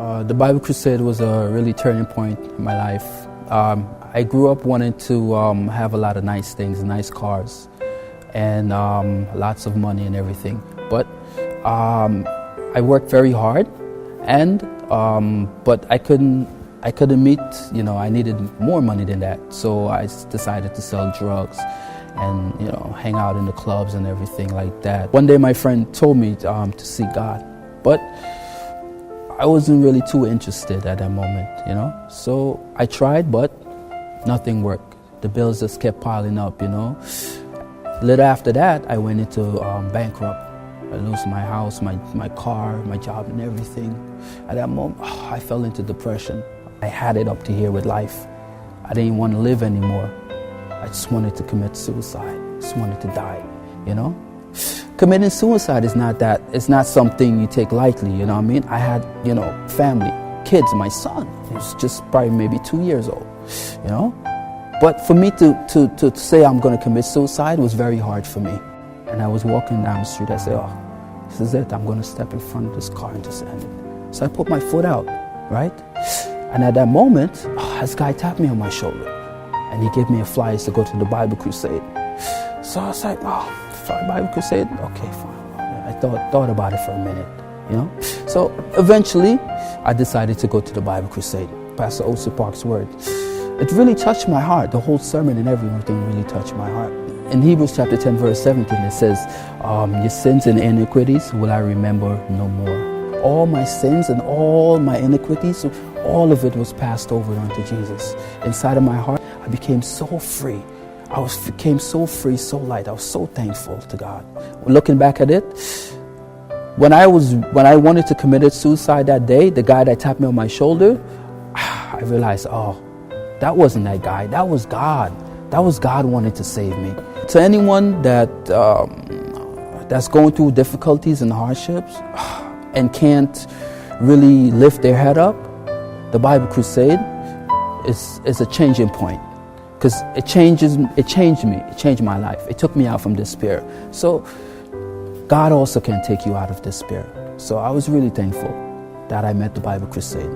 The Bible Crusade was a really turning point in my life. I grew up wanting to have a lot of nice things, nice cars, and lots of money and everything. But I worked very hard, and but I couldn't meet. I needed more money than that. So I decided to sell drugs and hang out in the clubs and everything like that. One day my friend told me to seek God, but I wasn't really too interested at that moment, So I tried, but nothing worked. The bills just kept piling up, A little after that, I went into bankrupt. I lost my house, my car, my job, and everything. At that moment, I fell into depression. I had it up to here with life. I didn't want to live anymore. I just wanted to commit suicide. I just wanted to die, Committing suicide is not something you take lightly, you know what I mean? I had, family, kids, my son, he was just probably maybe 2 years old, But for me to say I'm going to commit suicide was very hard for me. And I was walking down the street, I said, this is it, I'm going to step in front of this car and just end it. So I put my foot out, right? And at that moment, this guy tapped me on my shoulder and he gave me a flyer to go to the Bible Crusade. So I was like, Bible Crusade? Okay, fine. I thought about it for a minute, So eventually, I decided to go to the Bible Crusade. Pastor O.C. Park's word. It really touched my heart. The whole sermon and everything really touched my heart. In Hebrews chapter 10, verse 17, it says, your sins and iniquities will I remember no more. All my sins and all my iniquities, all of it was passed over unto Jesus. Inside of my heart, I became so free. Became so free, so light. I was so thankful to God. Looking back at it, when I wanted to commit suicide that day, the guy that tapped me on my shoulder, I realized, that wasn't that guy. That was God. That was God wanting to save me. To anyone that's going through difficulties and hardships and can't really lift their head up, the Bible Crusade is a changing point. Because it changed me, it changed my life. It took me out from despair. So God also can take you out of despair. So I was really thankful that I met the Bible Crusade.